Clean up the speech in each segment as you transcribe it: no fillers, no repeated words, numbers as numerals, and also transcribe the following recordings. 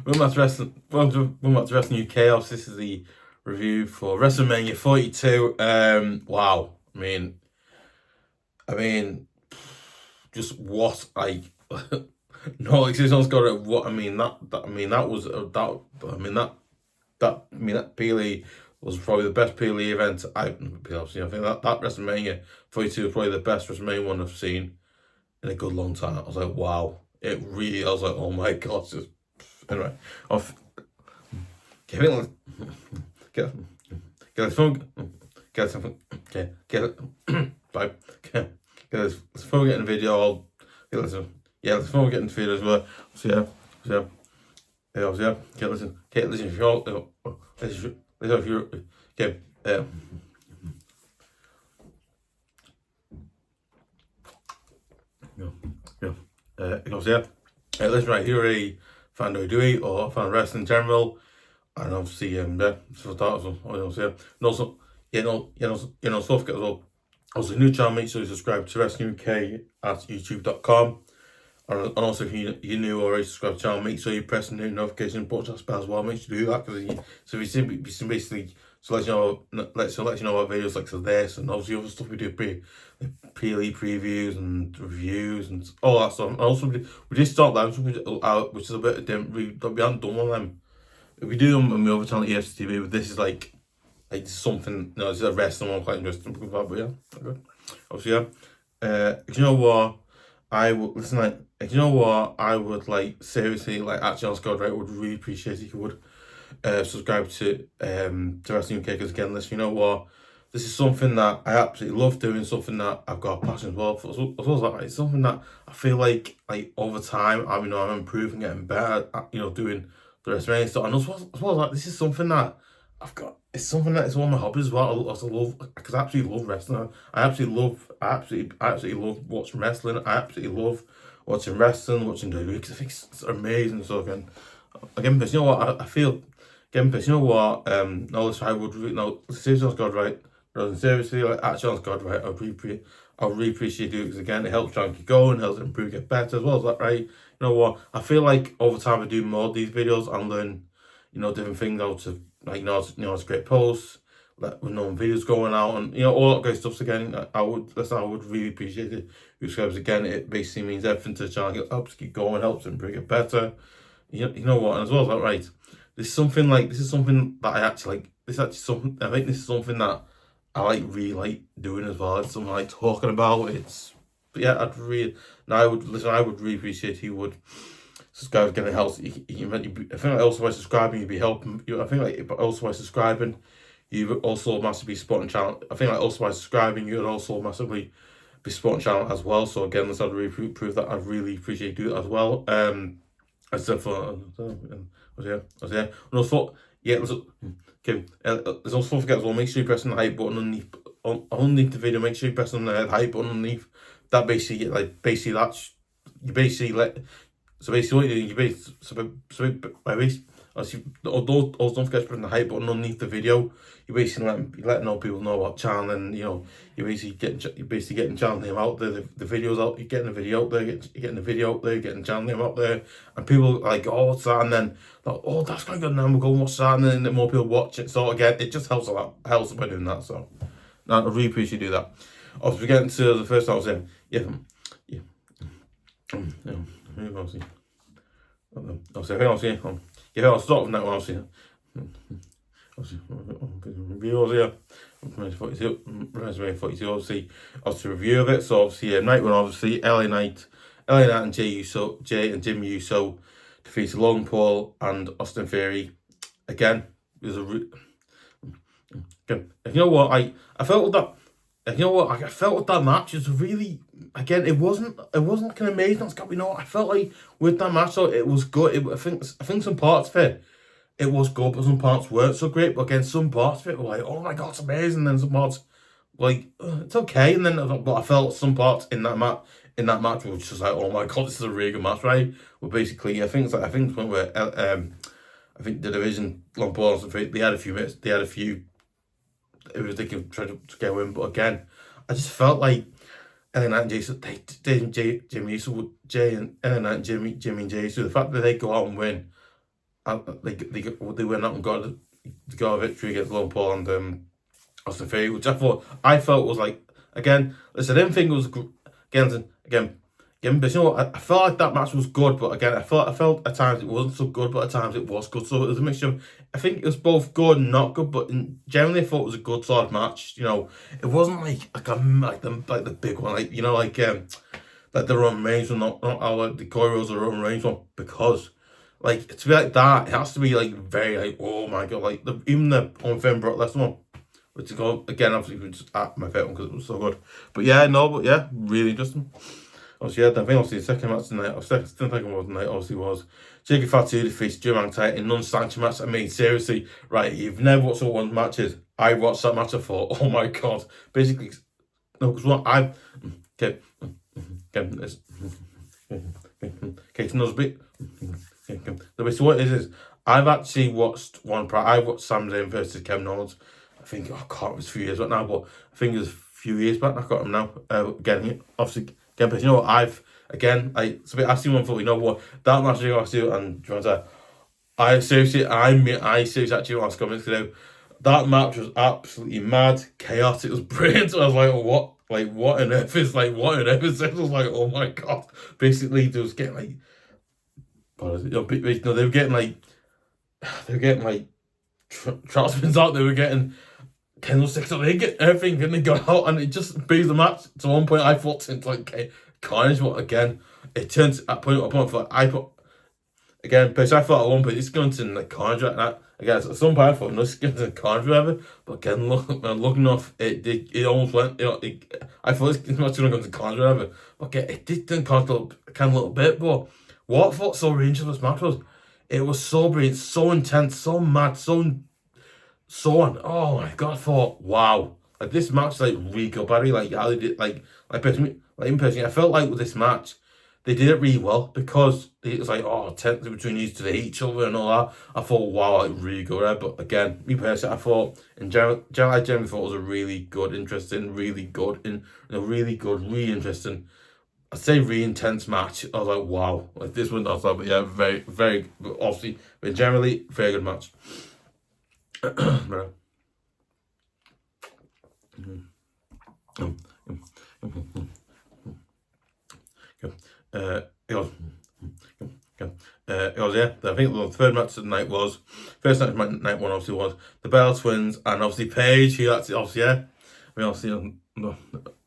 Welcome back to Wrestling UK. Obviously, this is the review for WrestleMania 42. Wow. I mean, just what I no existence got it. What I mean that was that Beyley was probably the best Beyley event I think that WrestleMania 42 was probably the best WrestleMania one I've seen in a good long time. I was like, wow. I was like, oh my god. Just anyway, get this phone. Bye. Get this phone getting video. Let's phone getting video as well. So yeah. Listen. If you're if you're okay. Listen, right, you're a fan of WWE or a fan of wrestling in general, and obviously, so that was, and also, stuff as well. Also, new channel, make sure you subscribe to Wrestling UK at youtube.com. And also, if you're new or already subscribed to the channel, make sure you press the new notification button as well. Make sure you do that because you see basically let you know what videos like this and obviously other stuff we do pre-league previews and reviews and all that stuff. And also we just start that which is a bit different. We haven't done one of them. We do them on the other channel EFTV, but this is like something. No, it's a wrestling one, quite interesting. But yeah, okay. Obviously, you know what? I would listen. You know what? I would seriously actually on Scott, right? Would really appreciate if you would subscribe to Wrestling UK because again, listen. You know what? This is something that I absolutely love doing. Something that I've got a passion as well for. As well as that, it's something that I feel like over time, I'm improving, getting better at doing the WrestleMania stuff. And as well as that, this is something that I've got. It's something that is one of my hobbies as well. I also love because I absolutely love wrestling. I absolutely love watching wrestling. I absolutely love watching wrestling, watching WWE because I think it's amazing. So again, you know what I feel. Again, you know what? No, listen, I would seriously on God right. Rather than seriously, actually on God right. I really appreciate you because again, it helps try and keep going, helps improve, get better as well. Is that right? You know what? I feel like over time I do more of these videos and learn, different things out of it's great posts, when videos going out and all that great stuff. Again, I would really appreciate it. Because again, it basically means everything to the channel. It helps keep going, helps improve, get better. You know what? And as well as that, right? This is something that I actually like. I think this is something that I really like doing as well. It's something I like talking about. I would really appreciate if you would subscribe. Again, it helps. I think also by subscribing, you'd be helping. I think also by subscribing, you would also massively supporting the channel. I think also by subscribing, you would also massively be supporting the channel as well. So again, I'd really prove that I really appreciate you as well. As I for and also okay. There's also forget as well. Make sure you press on the hype button underneath the video. Make sure you press on the hype button underneath. That basically that's you basically let. So basically, what you do, don't forget to put the hype button underneath the video. You basically letting people know about channel, and you're basically getting channel name out there. The videos out, you're getting the video out there, you're getting the video out there, you're getting channel name out there, and people are like, oh, what's that? And then oh, that's quite good. And then we'll go and watch that, and then more people watch it. So again, it just helps a lot. Helps by doing that. So I really appreciate you do that. Obviously, getting to the first I was saying, I'll start from that one. Obviously, reviews here. WrestleMania 42. Obviously, review of it. So obviously, night one. Obviously, LA Knight and Jay and Jim Uso defeated Logan Paul and Austin Theory. Again, there's you know what I felt that. You know what? I felt with that match is really, again, it wasn't looking amazing. I felt like with that match, though, it was good. I think some parts of it was good, but some parts weren't so great. But again, some parts of it were like, oh my god, it's amazing. And then some parts it's okay. And then, but I felt some parts in that match were just like, oh my god, this is a really good match, right? Well, basically, I think the point where I think the division Long Paul, they had a few minutes. They had a few. It was they could try to get a win, but again, I just felt like LA Knight and Jay and Jimmy and Jay and Jimmy and Jay. So the fact that they go out and win, they went out and got a victory against Logan Paul and Austin Theory, which I felt was like, again, listen, I didn't think it was again, but you know what, I felt like that match was good, but again, I felt at times it wasn't so good, but at times it was good. So it was a mixture of, I think it was both good and not good, but generally I thought it was a good solid match. You know, it wasn't like the big one, like, you know, like the Roman Reigns one, not like the Cody Rhodes or the Roman Reigns one, because like to be like that, it has to be like very like, oh my god, like even the unfair Brock Lesnar one, which is again obviously just at my favorite one because it was so good. But yeah, really interesting. Obviously, yeah, I think obviously the second match tonight, or second one tonight, obviously was Jade Fatu defeats Drew McIntyre in non-sanctioned match. I mean, seriously, right? You've never watched one matches. I watched that match. I thought, oh my god, basically, no, because what I okay, so no, so what it is I've actually watched I watched Sami Zayn versus Kevin Owens. I think, oh god, it was a few years back now, but I think it was a few years back. I got him now. Again, obviously. Again, but you know what, I see one for, you know what, that match I got to do, and I seriously actually want to comment today. That match was absolutely mad, chaotic, it was brilliant. So I was like, oh, what on earth is this? I was like, oh my god. Basically, they was getting like, they were getting like Troutman's out, they were getting candlesticks up, they get everything, and they got out, and it just brings the match to one point. I thought into like carnage, but again, it turns at point for I thought again, because I thought at one point it's going to like carnage right now. Again, at some point I thought no, it's going to carnage whatever, but again, looking off, it almost went. I thought it's not going to go to carnage whatever, but again, it did turn carnage a little bit. But what I thought so range of this match was, it was so brilliant, so intense, so mad, so on. Oh my god, I thought, wow, like this match, like really good, Barry. Like how they did, personally, I felt like with this match, they did it really well, because it was like, oh, tense between these two, they hate each other and all that. I thought, wow, like really good, right? But again, me personally, I thought in general, I generally thought it was a really good, interesting, really interesting. I'd say really intense match. I was like, wow, like this one. I was like, but yeah, very, very, obviously, but generally, very good match. Yeah, I think the third match of the night was, first night one obviously was the Bell Twins and obviously Paigne, who actually, obviously, yeah, I mean, obviously, the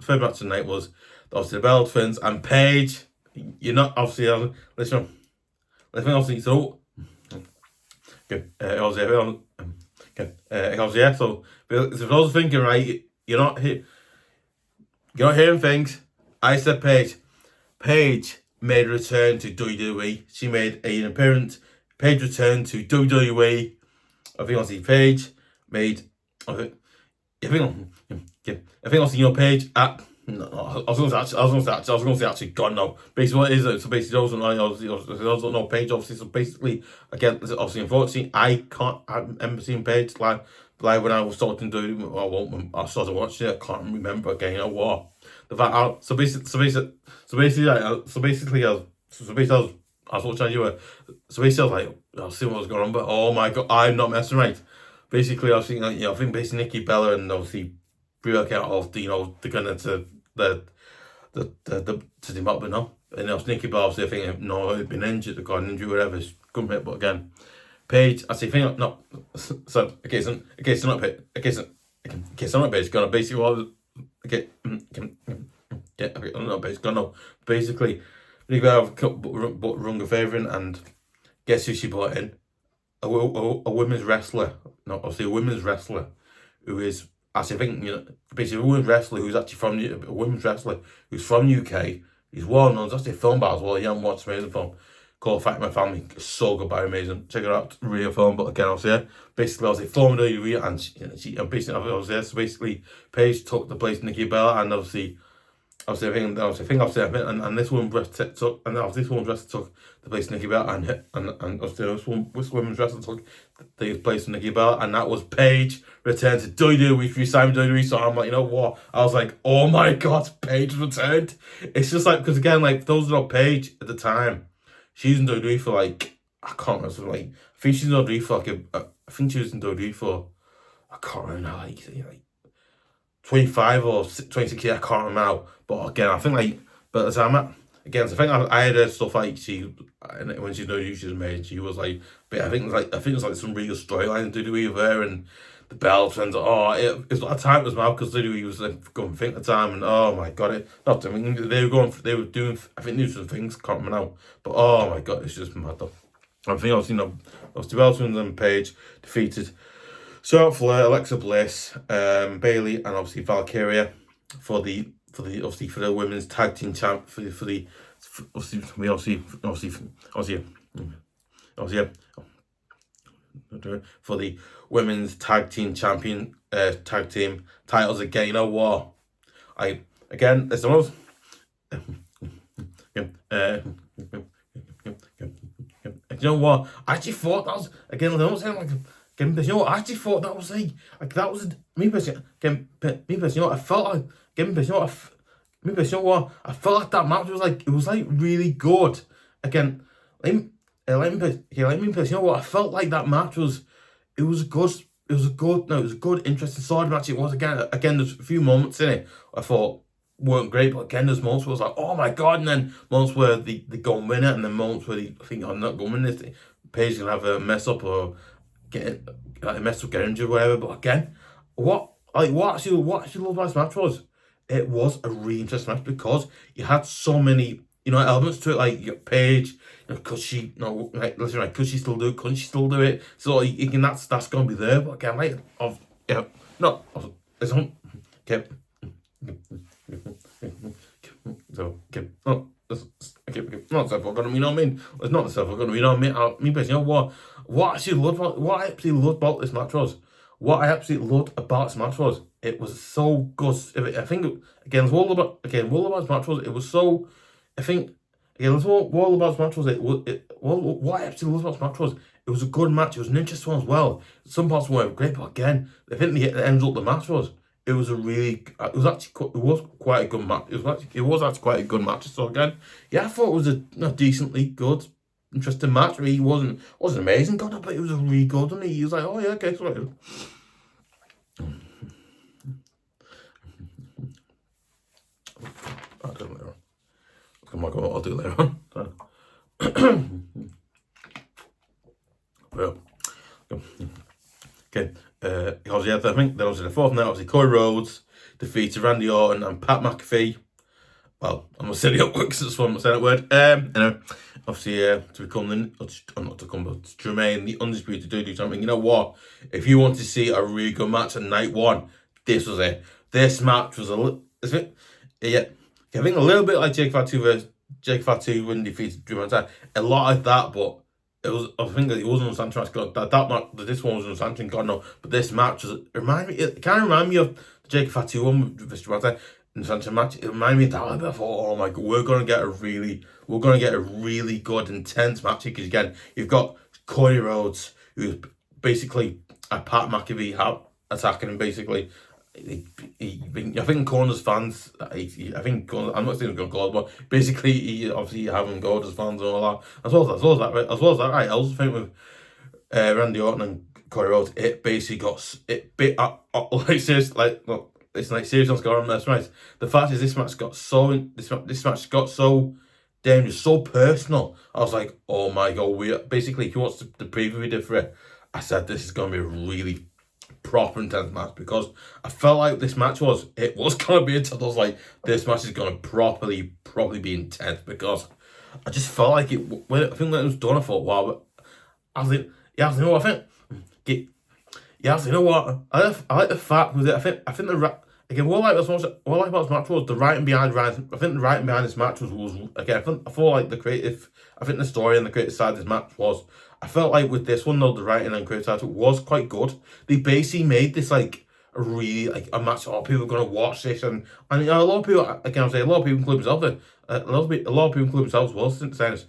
third match of the night was obviously the Bell Twins and Paigne. You're not obviously, listen, obviously, so, yeah, so if I was thinking, right, you're not hearing things. I said Paigne made a return to WWE. She made an appearance. Paigne returned to WWE. I think obviously Paigne made. I think obviously, you know, Paigne at. No, I was going to say actually gone now. Basically, what it is, so basically, those don't know Paigne, obviously. So basically, again, obviously, unfortunately, I remember seeing Paigne like when I was starting to I started watching it. I can't remember again. You know what? The fact, I was watching you. So basically, I was like, I'll see what was going on, but oh my god, I'm not messing right. Basically, I was thinking, like, you know, I think basically Nikki Bella and obviously Rhea out of they're going to the team up, but no. And it was Nikki Bella, obviously, I think no, he'd been injured, got an injury, whatever. Couldn't hit, but again, Paigne, I say, think no. So so not Paigne, gonna basically what. Okay, I'm not Paigne, gonna basically. We have Runga favouring, and guess who she brought in? A women's wrestler. No, obviously a women's wrestler who is, actually, I think, you know, basically a women's wrestler who's actually from a women's wrestler who's from UK. He's well known. There's actually a film about as well. You haven't watched amazing film called Fight My Family. It's so good, by amazing. Check it out. Real film, but again, obviously, yeah. Basically, I was like, former WWE, and she basically, I was there. So basically, Paigne took the place of Nikki Bella, and obviously, and this woman took the place of Nikki Bella, and this women's wrestler took the place of Nikki Bella, and that was Paigne returned to WWE, re-signed WWE. So I'm like, you know what? I was like, oh my god, Paigne returned. It's just like, because again, like, those are not Paigne at the time. She's in WWE for like, I can't remember, something like, I think she's in WWE for I think she was in WWE for, I can't remember now, like 25 or 26 years, I can't remember now. But again, I think like, but as I'm at, again, so I think I heard her stuff like when she's WWE, she's amazing. She was like, but I think it was like some real storyline to do with her and the belts and it was like a time as well because WWE was like going think at the time and oh my god, not I mean they were doing I think there were some things, can't remember now, but oh my god, it's just mad though. I think obviously obviously Beltman and Paigne defeated Charlotte Flair, Alexa Bliss, Beyley, and obviously Valkyria for the women's tag team champ for the women's tag team champion tag team titles again. You know what? It's the most. You know what? I actually thought that was again. I don't sound like. You know what? I actually thought that was like that was me personally. You know what? I felt like you know what? I felt like that match was like really good. Again, let me you know what? I felt like that match was a good, interesting sword match. It was again. There's a few moments in it I thought weren't great, but again, there's moments where I was like, oh my god, and then moments where they go and win it, and then moments where they think I'm not going to win this. Paige's gonna have a mess up or get injured, whatever. But again, what I actually loved about this match was it was a really interesting match because you had so many elements to it. Like you got Paige, could she could she still do it? Couldn't she still do it? So again, that's gonna be there. But again, it's on. Okay. So not Seth Rollins, you know what I mean? It's not Seth Rollins, you know what I mean? But you know what? What I absolutely loved about this match was it was so good. I think again, what about this match was it was so. I think again, what about this match was what I absolutely loved about this match was it was a good match. It was an interesting one as well. Some parts weren't great, but again, I think the end of the match was. It was quite a good match. It was actually quite a good match. So again, yeah, I thought it was a decently good, interesting match. He wasn't amazing, God, but it was a really good one. He was like, oh yeah, okay, sorry. I'll do it later on. Oh my god, I'll do it later on. Well, okay. Because I think there was the fourth night, obviously Cody Rhodes defeated Randy Orton and Pat McAfee. Well, I'm gonna say it up because it's fun to say that word. Obviously to remain the undisputed WWE champion. You know what? If you want to see a really good match on night one, this was it. This match was I think a little bit like Jake Fatu when defeated Drew McIntyre. A lot like that, but I think that it wasn't on Sanchez. That match, this one was on Sanchez. God no, but this match was it kind of remind me of the Jake Fatu one with Drew McIntyre in the Sanchez match. It reminded me of that. I thought, oh my god, we're gonna get a really good, intense match because again, you've got Cody Rhodes, who's basically a Pat McAfee attacking him basically. I think Corner's fans. I'm not saying going to but basically, he obviously having God as fans and all that. As well as that, right? I also think with Randy Orton and Cody Rhodes, it basically got it's like seriously scoring. That's right. The fact is, this match got so dangerous, so personal. I was like, oh my god, basically, if you watch the preview we did for it, I said this is going to be a really proper intense match because I felt like this match was going to be intense. I was like, this match is going to properly be intense because I just felt like it. When I think when it was done, I thought, wow. I was like, you know what I think. You know what I like the fact with it. I think the again what I like about this match was the writing behind Ryan. I think the writing behind this match was again. I feel like the creative. I think the story and the creative side of this match was. I felt like with this one though, the writing and creative side was quite good. They basically made this like a really a match. Oh, people are gonna watch this, and a lot of people. Again, I say a lot of people include themselves. A lot of people include themselves. Well, since saying this,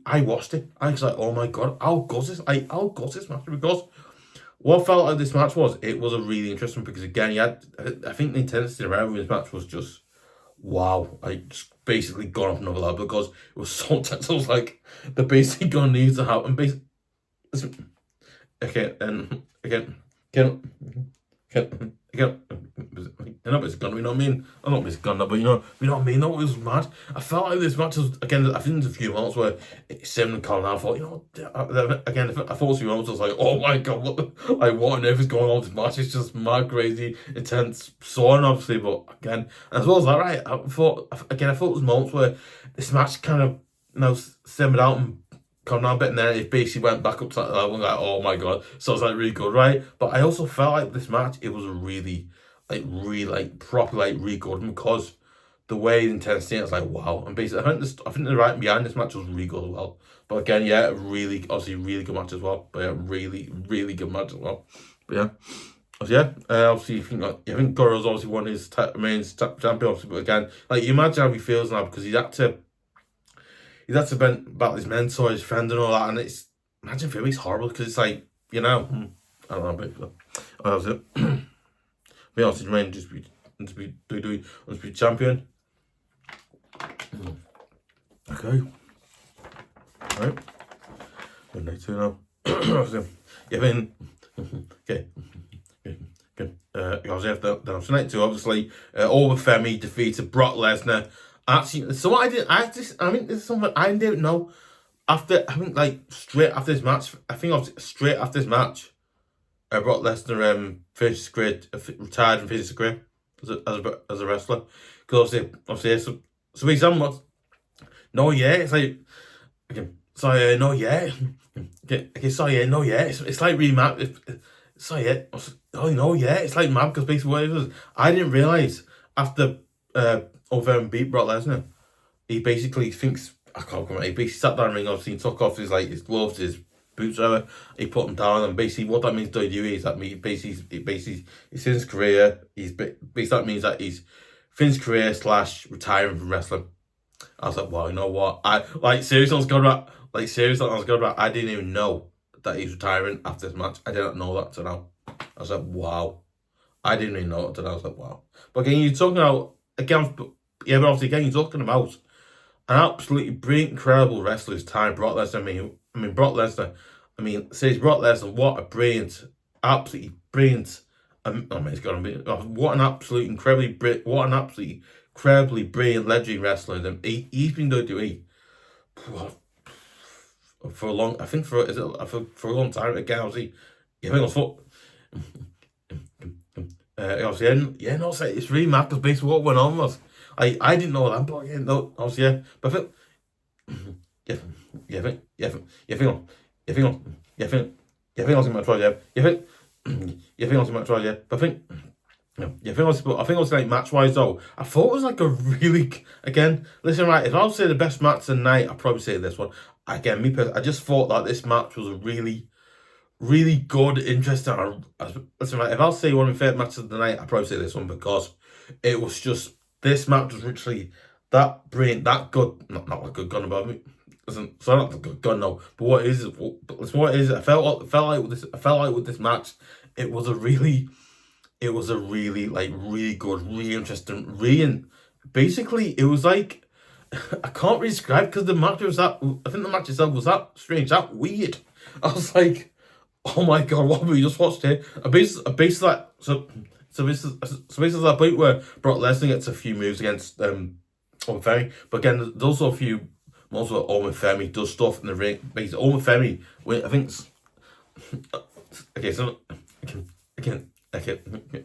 I watched it. I was like, oh my god, how good is this? How good is this match because. What I felt like this match was, it was a really interesting because again, I think the intensity around this match was just wow, like just basically gone off another level because it was so tense. I was like, the basically gonna need to happen. Basically, okay, and again, you know, it's gonna, you know what I mean? I don't know if it's gonna, but you know what I mean? No, it was mad. I felt like this match was, again, I think there's a few moments where Sim and Colin, I thought, you know, again, I thought a few moments, I was like, oh my god, what on earth is going on with this match? It's just mad, crazy, intense, soaring, obviously, but again, as well as that, right, I thought there was moments where this match kind of, you know, simmered out and come down a bit, and then it basically went back up to that level, like, oh my god, so it's like really good, right? But I also felt like this match, it was a really proper, like, really good, because the way the intensity, it's like, wow. And basically, I think the writing behind this match was really good as well. But again, yeah, obviously, really good match as well. But yeah, really, really good match as well. But yeah. Obviously, I think Goro's obviously won his remains champion, obviously, but again, like, you imagine how he feels now, because he's had to vent about his mentor, his friend, and all that, and it's, imagine for him, it's horrible, because it's like, you know, I don't know, but that was it. But obviously, remain undisputed champion. Okay. Right. Good night to now. Yeah, then. Okay. Then tonight too, obviously, over Femi defeated Brock Lesnar. Actually, so what I mean, this is something I didn't know. After, I think, like, straight after this match, Brock Lesnar finished his career, retired and finished his career as a wrestler. Because obviously, so he's on what? No, yeah, it's like, okay, so no, yeah, okay, so yeah, no, yeah, it's like really mad. So yeah, oh no, yeah, it's like mad, because basically what it was, I didn't realize after over and beat Brock Lesnar, he basically thinks, I can't remember, he basically sat down in the ring, obviously, and took off his gloves, his boots, whatever. He put them down, and basically what that means to WWE is that he's finished his career. Basically that means that he's finished career / retiring from wrestling. I was like, wow, you know what? Seriously, I didn't even know that he's retiring after this match. I didn't know that till now. I was like, wow. I didn't even know it till now. I was like, wow. But again, you're talking about, but obviously, again, you're talking about an absolutely brilliant, incredible wrestler's time, Brock Lesnar. Brock Lesnar. Says Brock Lesnar, what a brilliant, absolutely brilliant. It's gonna be what an absolutely incredibly brilliant, legendary wrestler. He's been WWE for a long. I think for a long time. Again, obviously, I think it's really mad, because basically what went on was, I didn't know that, but again, no, obviously, yeah, but I think, I think also, like, match wise though, I thought it was like a really, again, listen, right, if I was to say the best match of the night, I'd probably say this one. Again, I just thought that this match was a really, really good, interesting. Listen, right, if I'll say one of my favourite matches of the night, I'd probably say this one, because it was just, this match was literally that brilliant, that good, not a good gun above me. Listen, so not the good gun, no. But what it is, I felt like with this match, it was a really, like, really good, really interesting, basically, it was like, I can't really describe, because the match was that, I think the match itself was that strange, that weird. I was like, oh my god, what have we just watched here? Basically, like, so basically that point where Brock Lesnar gets a few moves against Owen Femi, but again, there's also a few moments where Owen Femi does stuff in the ring. Basically, Owen Femi, I think, okay, so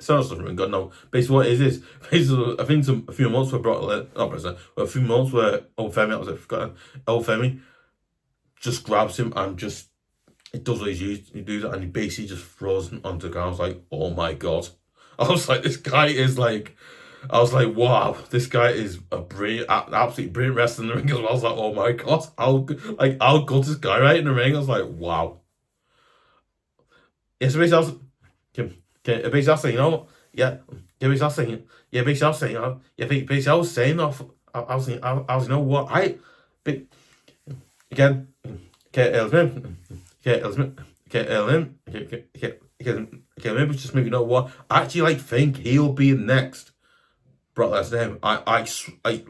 so doesn't ring God, no. Basically, what it is basically, I think a few months where Brock Lesnar, a few months where Owen Femi just grabs him and just, it does what he's used. He does it, and he basically just throws him onto the ground. I was like, oh my god. I was like, this guy is like, I was like, wow, this guy is a brilliant, absolutely brilliant wrestler in the ring as well. I was like, oh my god, how good is this guy right in the ring? I was like, wow. Yeah, so basically, basically I was saying, you know, basically I was saying, basically I was saying, I was, you know what, again, maybe just maybe, you know what, I actually, like, think he'll be next Brock Lesnar, I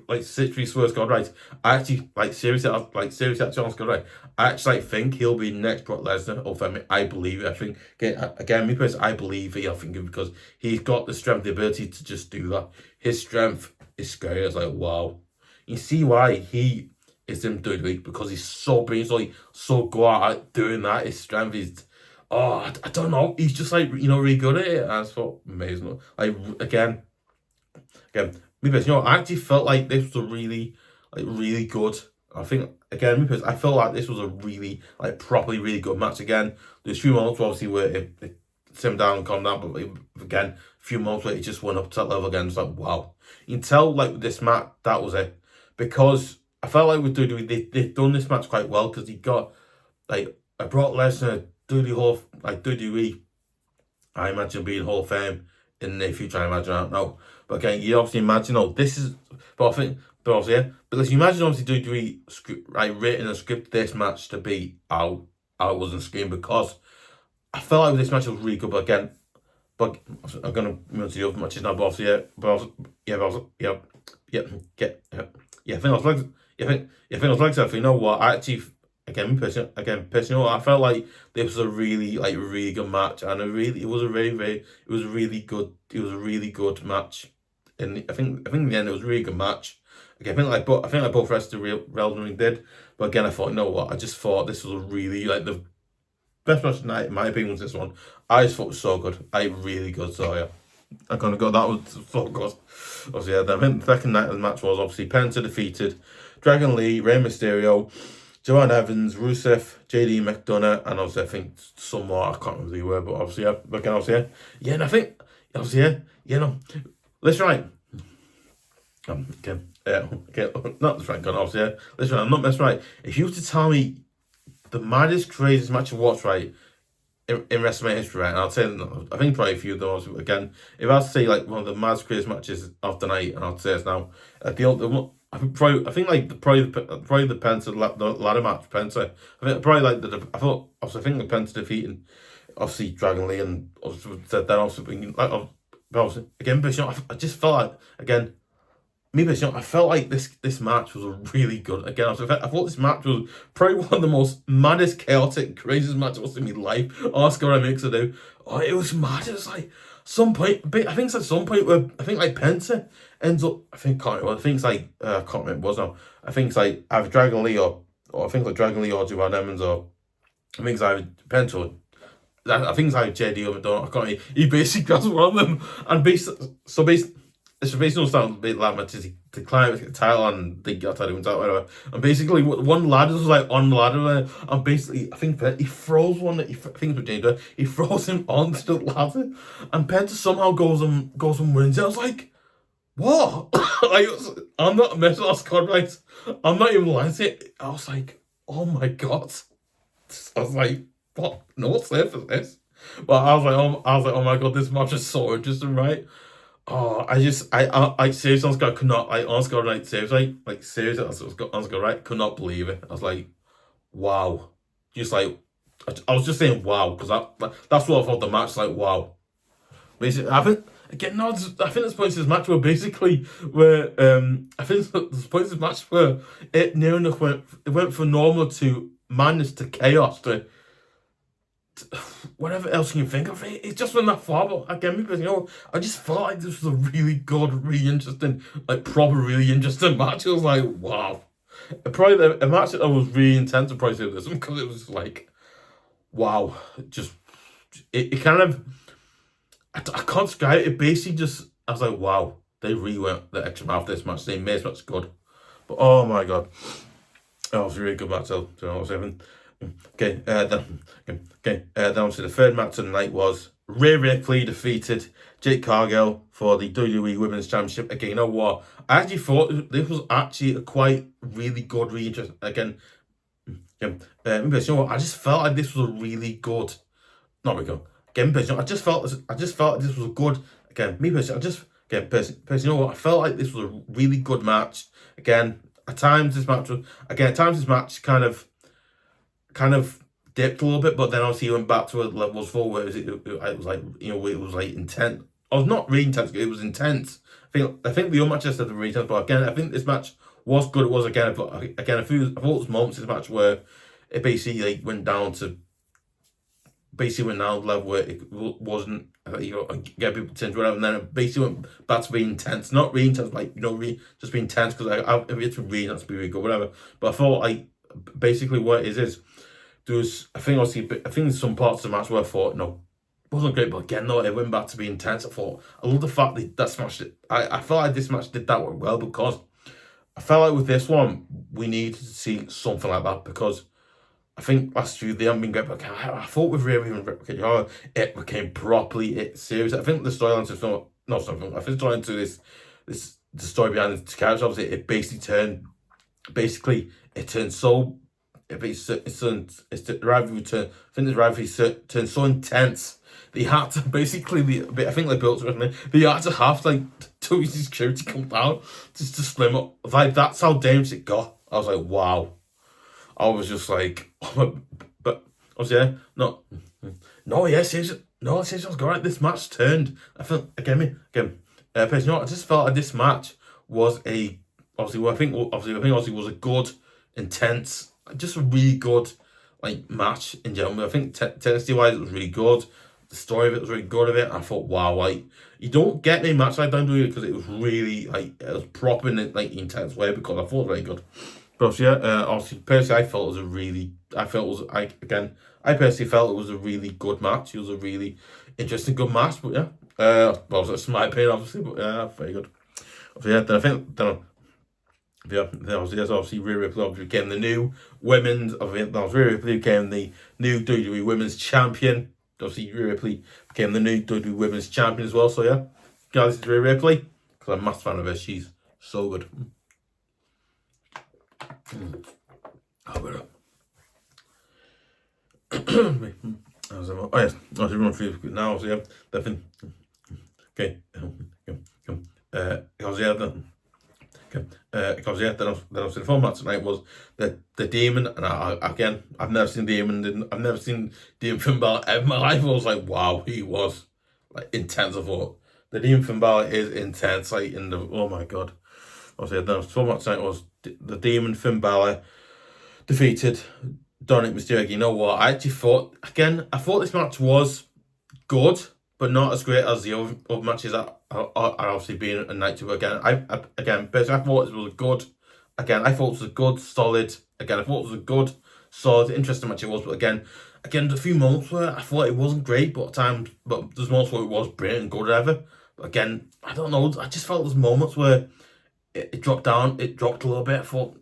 literally swear to God, right? I actually seriously, actually, honest God, right? I actually think he'll be next Brock Lesnar or Femi. I believe it. I think again, me personally, I believe it. I think it because he's got the strength, the ability to just do that. His strength is scary. It's like wow. You see why he is in WWE because he's so big, so good at doing that. His strength is. Oh, I don't know. He's just really good at it. And it's so amazing. Again, because I actually felt like this was a really good. I think again because I felt like this was a really properly really good match. Again, there's a few moments obviously where it simmed down and calmed down, but again, a few moments where it just went up to that level again. It's like wow, you can tell with this match that was it because I felt like with WWE they've done this match quite well because he got a Brock Lesnar WWE. I imagine being Hall of Fame in the future. I imagine, I don't know. But again, you obviously imagine, this is, but I think, but obviously, yeah. But let's imagine, obviously, WWE script, written a script this match to be out it wasn't screen because I felt like this match was really good. But again, I'm gonna move to the other matches now. But obviously, I think I was like, I think you know what? I actually. Personally, I felt like this was a really good match, and it was a really good match. And I think in the end it was a really good match. Again, I think like both wrestlers relevantly did, but again, I thought, you know what? I just thought this was a really the best match tonight, in my opinion, was this one. I just thought it was so good, really good. So yeah, I'm gonna go. That was so good. Obviously, yeah. The second night of the match was obviously Penta defeated Dragon Lee, Rey Mysterio, Joanne Evans, Rusev, JD McDonagh, and obviously I think some more. I can't remember who they were, but obviously yeah. But again, obviously yeah. And I think obviously yeah. Let's right. Okay. Not that's right. Obviously yeah. Listen, I'm not messing right. If you were to tell me the maddest, craziest match of what's right in WrestleMania history, right? And I'll say, I think probably a few of those. Again, if I was to say one of the maddest, craziest matches of the night, and I'll say this now, I think the Penta the ladder match Penta. I think probably I think the Penta defeating obviously Dragon Lee and said that also being again, but I just felt like again. I felt like this match was a really good. Again, I thought this match was probably one of the most maddest, chaotic, craziest matches I've seen in my life. Oscar and Mixer do. Oh, it was mad. It was some point. I think it's at some point where I think Penta ends up. I think can't remember. I think it's I can't remember what it was now. I think it's either Dragon Lee or I think Dragon Lee or Joanne Evans or I think it's either Penta or I think it's either JD or McDonagh. I can't remember. He basically grabs one of them and basically. It's basically starting to be like to climb the title and they got title whatever. And basically, one lad was on the ladder, and basically, I think he throws one that I think it's Jade. He throws him onto the ladder, and Penta somehow goes and wins it. I was like, what? I'm not messing with Scott, right? I'm not even lying to it. I was like, oh my god. I was like, what? No, what's there for this? But I was like, oh my god, this match is so interesting, right? Oh, I seriously, I could not, seriously, right, could not believe it. I was like, wow, just I was just saying wow because that's what I thought the match wow. Basically, I think again, no, I think there's points in this match where I think there's points in this match where it near enough went from normal to madness to chaos to whatever else you can think of. It just went that far, but again, because I just felt like this was a really good, really interesting, proper, really interesting match. It was like, wow. Probably a match that was really intense. Probably say this one because it was wow. It kind of, I can't describe it. It basically just, I was like, wow. They really went the extra mile for this match. They made this match good, but oh my god, it was a really good match. So I was having. Then obviously the third match of the night was Rhea Ripley defeated Jade Cargill for the WWE Women's Championship. Again, you know what? I actually thought this was actually a quite really good, really interesting. Again, you know what? I just felt like this was a really good. Not really good. Again, I just felt like this was a good. Again, me personally, you know what? I felt like this was a really good match. Again, at times this match kind of dipped a little bit, but then obviously he went back to a levels 4 where it was intense. was not really intense. It was intense. I think the other matches said they were really intense, but again, I think this match was good. It was again. I thought there was moments in this match where it basically like went down to the level where it wasn't get people tense whatever, and then it basically went back to being intense. Not really intense, like just being intense because it's really not to be really good, whatever. But I thought basically what it is there was I think there's some parts of the match where I thought no. Wasn't great, but again, no, it went back to being intense. I love the fact that smash. I felt like this match did that well because I felt like with this one we needed to see something like that because I think last year they haven't been great. But I thought with Rhea Ripley, it became properly serious. I think the storyline to film, not something. I think the storyline to the story behind the character, obviously, it basically turned. It turned so. It's the rivalry turn. I think the rivalry turned so intense. They had to basically, I think they built it with me. They had to have to use security come down just to slim up. Like that's how dangerous it got. I was like, wow. I was just like, but I was seriously, I was going. This match turned. I felt again. I just felt like this match was was a good, intense, just a really good match in general. I think tenacity wise it was really good. The story of it was really good of it. I thought, wow, you don't get any match like that, do you? Because it was really it was proper in intense way because I thought it was very good. But obviously, personally, I personally felt it was a really good match. It was a really interesting, good match. But well, that's my opinion, obviously. But very good. Then I think obviously Rhea Ripley became the new women's. Rhea Ripley became the new WWE Women's Champion. Obviously, Rhea Ripley became the new WWE Women's Champion as well. So guys, it's Rhea Ripley because I'm a massive fan of her. She's so good. Oh, yes, I was run through now. So definitely. Okay. Then obviously the format tonight was the Demon, and I've never seen Demon. I've never seen Demon Finn Balor ever in my life. I was like, wow, he was intense. I thought the Demon Finn Balor is intense. Oh my god. Obviously, the format tonight was the Demon Finn Balor defeated Dominik Mysterio. You know what? I thought this match was good, but not as great as the other matches that are obviously being a night two. Again, personally, I thought it was good. Again, I thought it was a good, solid. Again, I thought it was a good, solid, interesting match. It was, but again, there's a few moments where I thought it wasn't great, but there's moments where it was brilliant and good, whatever. But again, I don't know. I just felt there's moments where it dropped down. It dropped a little bit. I thought,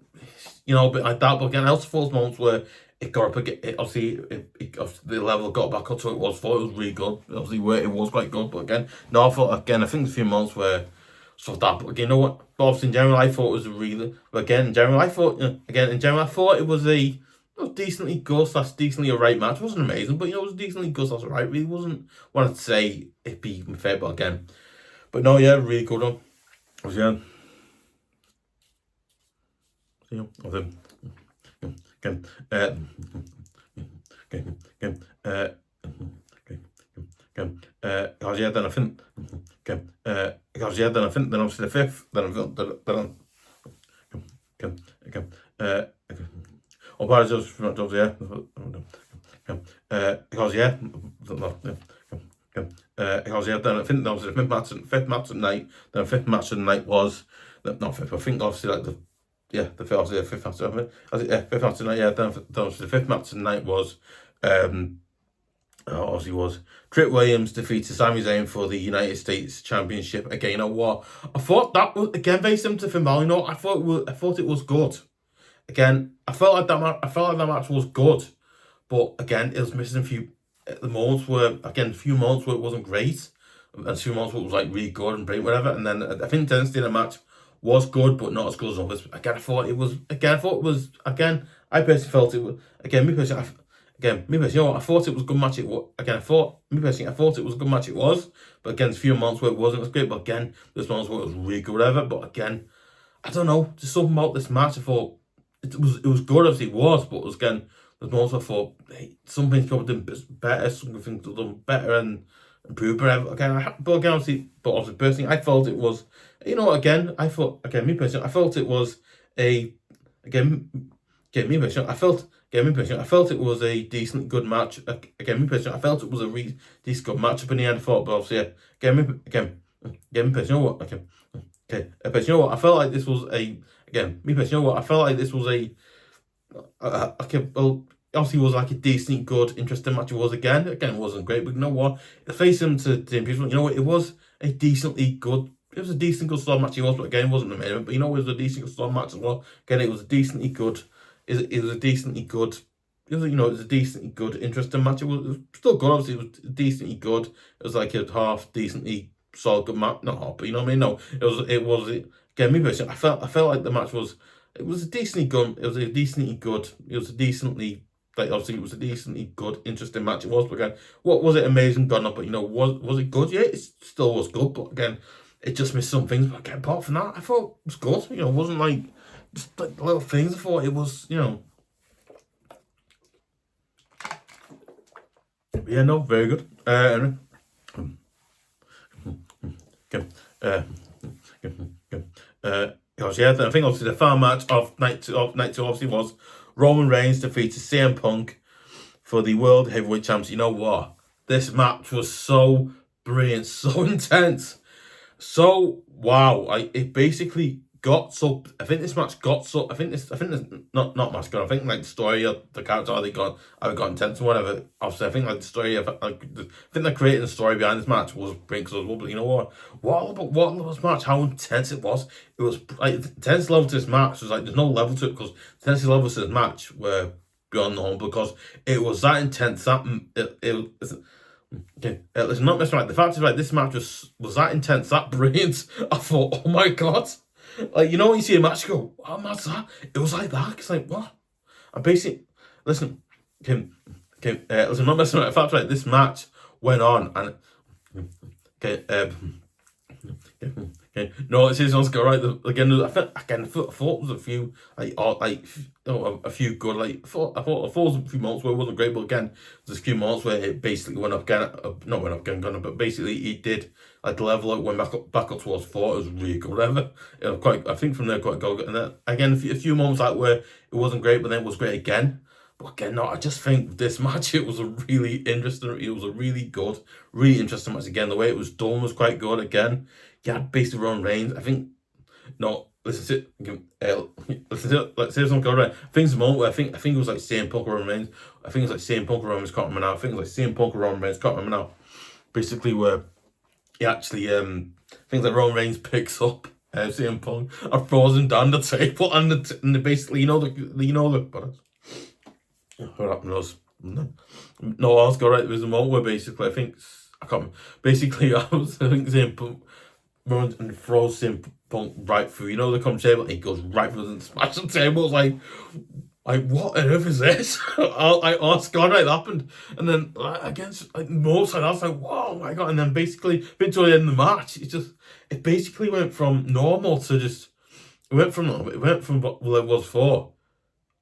a bit like that. But again, I also thought there's moments where it got up again. The level got back up to it was. Thought it was really good. Obviously, where it was quite good. But again, I think there's a few moments where stuff that. But again, you know what? But obviously, in general, I thought it was a really. But again, in general, I thought it was a decently good / decently alright match. It wasn't amazing, but it was decently good / alright. Really wasn't wanted to say it be fair, but again, really good one. Again. Then I think then obviously the fifth then I think that was the fifth match at night. Then the fifth match of the night was not fifth. I think obviously the fifth match of it. Fifth match tonight. Then the fifth match tonight was obviously was Trick Williams defeated Sami Zayn for the United States Championship. Again, you know what? I thought that was again very similar to Finn Balor. I thought it was good. Again, I felt like that match was good, but again, it was missing a few moments where it wasn't great, and a few moments where it was really good and great, whatever. And then I think the intensity in the match was good, but not as good as others. Again, I thought it was. I personally felt it was. I thought it was a good match. I thought it was a good match. It was, but again, a few months where it wasn't as great. But again, there's months where it was really good, whatever. But again, I don't know. Just something about this match. I thought it was good. Obviously, it was, but again, there's moments where I thought some things could have done better. Some things could have done better, and improved. But again, obviously personally, I felt it was, me personally, I felt it was a, again, me personally, I felt it was a decent, good match. Again, me personally, I felt it was a decent, good matchup in the end. I thought, but obviously, yeah, me personally, you know what? But you know what? I felt like this was a, me personally, you know what? I felt like this was a, well, obviously it was like a decent, good, interesting match. It was again, it wasn't great, but you know what? The face him to improvement, you know what? It was a decently good. It was a decent, good solid match. It was, but again, it wasn't the main event. But you know, it was a decent, good solid match as well. Again, it was a decently good. It was a decently good. It was a decently good, interesting match. It was still good. Obviously, it was decently good. It was like a half decently solid good match. Not half, but you know what I mean. No, it was. Again, me personally, I felt like the match was. It was a decently good. It was a decently good. It was a decently. Like obviously, it was a decently good, interesting match. It was, but again, what was it? Amazing, God, not. But was it good? Yeah, it still was good. But again, it just missed some things. But again, apart from that, I thought it was good. It wasn't like just like little things. I thought it was. Yeah, no, very good. Yeah, I think obviously the final match of night two obviously was Roman Reigns defeated CM Punk for the World Heavyweight Champions. You know what? This match was so brilliant, so intense, so wow. It basically got so. I think this match got so. I think this not match got. I think like the story of the character how they got intense or whatever. Obviously, I think like the story of I think they're creating the story behind this match was brilliant. Cause but you know what? What this match? How intense it was! It was like intense level to this match was like there's no level to it because intense levels to this match were beyond normal because it was that intense. Let's not mess around. The fact is, like, this match was that intense, that brilliant. I thought, oh my god, like when you see a match, you go, oh match that. It was like that. It's like what? I basically listen. Listen, not messing around. The fact, like, this match went on and no, it's his Oscar, right? I thought it was a few a few good I thought there was a few moments where it wasn't great, but again, there's a few moments where it basically went up again, not went up again, but basically it did like the level out went back up towards 4. It was really good, whatever. I think from there quite good, and then again a few moments like where it wasn't great, but then it was great again. But again, no, I just think this match, it was a really interesting, it was a really good, really interesting match. Again, the way it was done was quite good. Again, yeah, basically Roman Reigns. I think, no, listen to let's say something right. I think it's a moment where I think it was like CM Punk or Roman Reigns. I think it was like CM Punk or Roman Reigns, can't remember now. I think it was like CM Punk or Roman Reigns, can't remember now. Basically, where he actually, things like Roman Reigns picks up CM Punk and throws him down the table, and the basically, what happened was no, I was right. There was a moment where basically I can't remember. Basically, I think CM Punk runs and throws CM Punk right through. The commentary table. He goes right through and smashes the table. It's like what on earth is this? I God, right, that happened. And then against most I was like, whoa, my god! And then basically, bit to the end of the match, it basically went from normal to just it went from what it was for.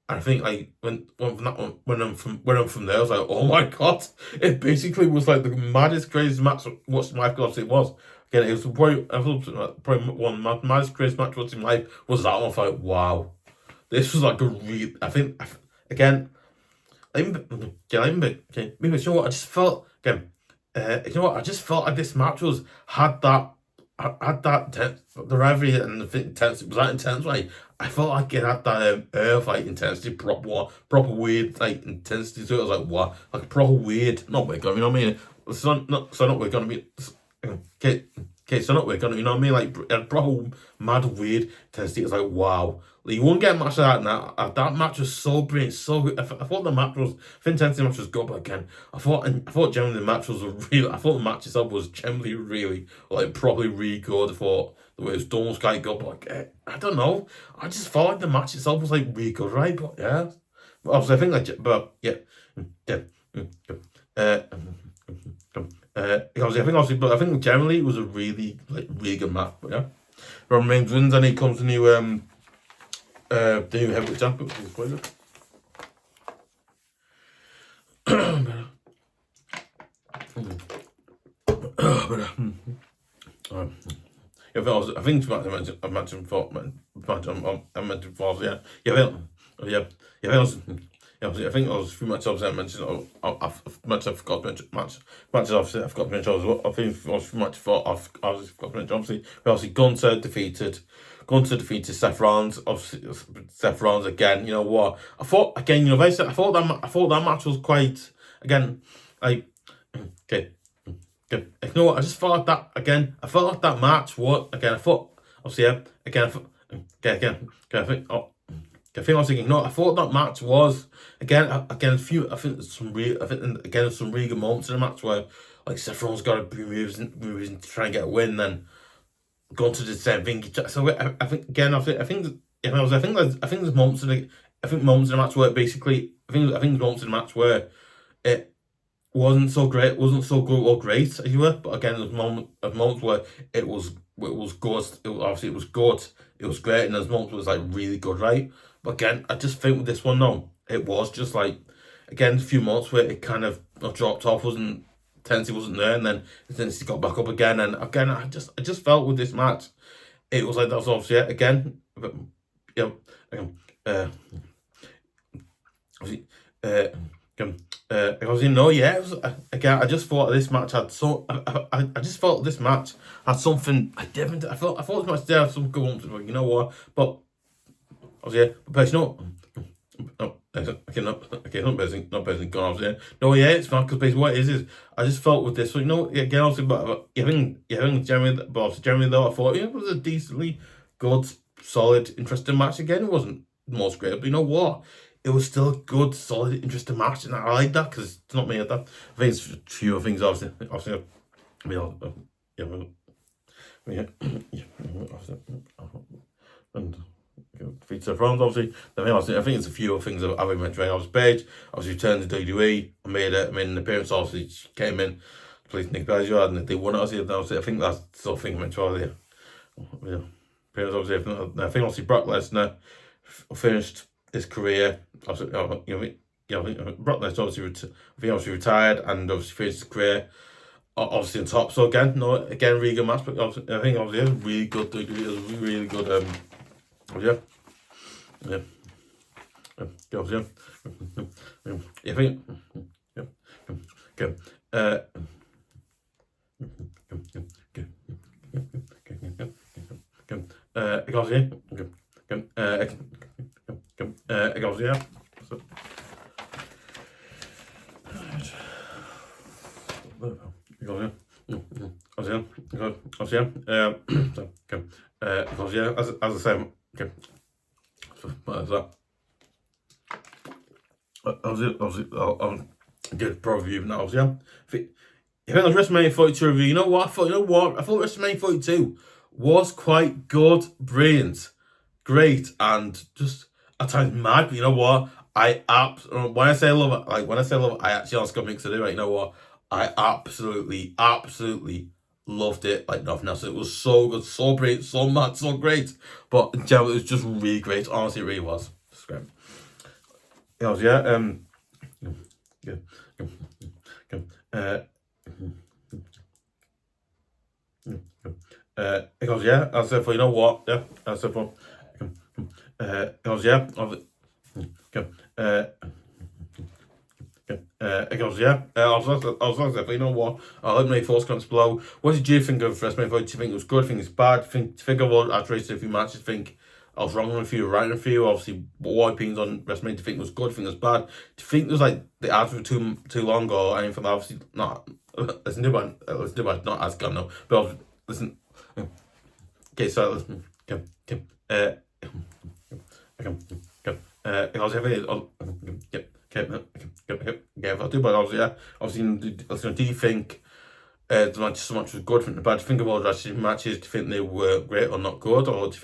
And I think like when I'm from there, I was like, oh my god! It basically was like the maddest, craziest match watched in life. Because it was again, it was probably one of the maddest, craziest match watched in life was that one. I was like, wow, this was like a real. I think again, maybe you know what I just felt again. You know what I just felt like this match had that the rivalry and the intensity was that intense. Like I felt like it had that air of like intensity, proper weird like intensity. So it was like what, like proper weird, not weird. You know what I mean? Not we're gonna be okay. So not we're gonna, you know what I mean? Like a proper mad weird intensity. It's like wow. Like, you won't get a match like that now. That match was so brilliant, so good. I thought the intensity match was good, but again, I thought generally the match was I thought the match itself was generally really, like, probably really good. I thought the way it was done was quite good, but like, I don't know. I just felt like the match itself was like really good, right? But yeah, but obviously I think like, but yeah, I think generally it was a really good match. But yeah, Roman Reigns wins and he comes to new the new heavyweight champion, which is quite good. I think I mentioned before. I think I was a few matches obviously I mentioned. Matches I forgot to mention. Matches obviously I forgot to mention as well. I think I was a few matches before I forgot to mention. Obviously Gunther defeated Seth Rollins. Obviously Seth Rollins again. You know what? I thought again. I thought that match was quite again. Okay. You know what? I just thought that again. I felt like that match. What again? I thought obviously again. I think. I think I was thinking. No, I thought that match was again. A few. I think there's some real. I think again there's some really good moments in the match where like Seth Rollins got a moves to try and get a win. Then Gunther did the same thing. So I think again. I think there's moments in the match where basically I think there's moments in the match where it wasn't so great, wasn't so good or great as you were, but again, there's moments where it was good. Obviously, it was good. It was great, and there's moments where it was like really good, right? But again, I just think with this one, no, it was just like again a few moments where it kind of dropped off, intensity wasn't there, and then the intensity got back up again, and again, I just felt with this match, it was like that was obviously again, but because it was again. I just thought this match had I just felt this match had something different. I thought this match did have some good ones, but you know what? But but you know, not basically gone off there. No, it's not because basically what it is I just felt with this. So you know, again, obviously, but generally though, I thought it was a decently good, solid, interesting match. Again, it wasn't the most great, but you know what? It was still a good, solid, interesting match, and I like that because it's not me at that. I think it's fewer things, obviously. And defeat Seth Rollins, obviously. I think it's a few things I've already mentioned. Obviously, Paigne, obviously returned to WWE. I made an appearance. Obviously, she came in, played Nick Baszler, and they won it. Obviously, I think that's the sort of thing I mentioned earlier. Appearance, obviously. I think obviously Brock Lesnar finished his career. Obviously, Brock Lesnar obviously retired and obviously finished his career obviously on top. So again, really good match. But obviously, I think obviously it was really good. It was really good. I think. As I say, okay. What is that? I'll get a pro review now. Obviously, if it was WrestleMania 42 review, you know what? I thought WrestleMania 42 was quite good, brilliant, great, and just at times mad. But you know what? When I say I love it, I actually honestly got a mix to do. Right? You know what? I absolutely loved it like nothing else. It was so good, so brilliant, so mad, so great. But in general, it was just really great. Honestly, it really was. It's great. It was, it goes, I said, for you know what? I said, for it goes, it goes, I was like, but you know what? Let me force comments below. What did you think of WrestleMania 42? Do you think it was good? Do you think it's bad? Do you think of all I've rated a few matches? Think I was wrong on a few, right on a few. Obviously, what opinions on WrestleMania? Do you think it was good? Do you think it was bad? Do you think it was like the ads were too long or anything? Obviously, not. Listen to it, not as gone no. But listen. Okay, so listen. Do you think the match so much was good? From the bad? Do you think about wrestling matches? Do you think they were great or not good? Or do you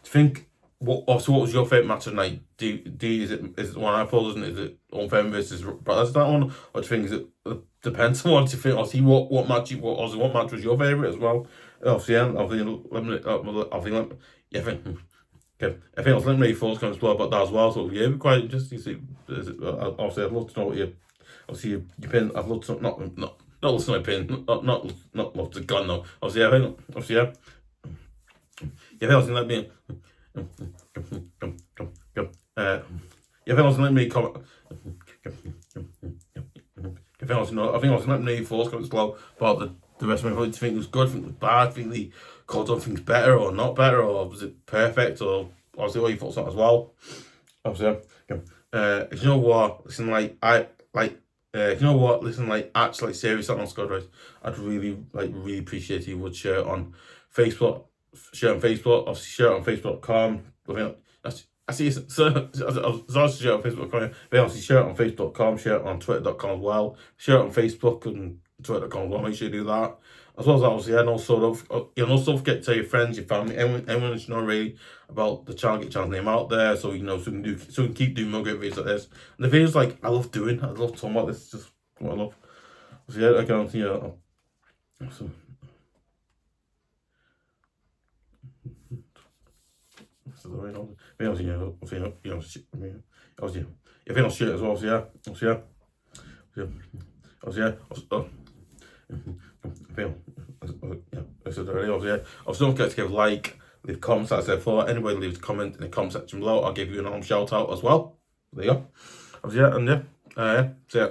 think what was your favourite match tonight? Is it the one I pulled? Isn't it? Is it Unfair versus Brothers that one? Or do you think it depends on what do you think? Obviously, what match was your favourite as well? Obviously, I think I was letting me thoughts comments below about that as well. So yeah, quite interesting to see. Obviously, I'd love to know what you. Obviously, your opinion. I'd love to not not listen to my opinion, not love to gun though. Obviously, yeah. If anyone can let me, if anyone can let me comment, if anyone can let me force comments below about the rest of my video. Do you think it was good? Think it was bad? Think they could have done things better or not better, or was it perfect? Or obviously, what you thoughts on it as well. Obviously, if you know what, listen, if you know what, listen, actually, serious on Squad Race, I'd really appreciate if you would share it on Facebook. Share it on Facebook, obviously share it on Facebook.com. I see it's share it on Facebook.com. Obviously share it on Facebook.com, share it on Twitter.com as well. Share it on Facebook and Twitter.com as well. Make sure you do that. As well as obviously, and also don't forget to tell your friends, your family, anyone should know really about the channel, get the channel's name out there, so so we can keep doing more great videos like this. And the videos I love doing, I love talking about this, just what I love. So yeah, again, so if you don't share it as well, so don't forget to give a like, leave comments, as I said before. Anybody leaves a comment in the comment section below, I'll give you an shout out as well. There you go. So yeah,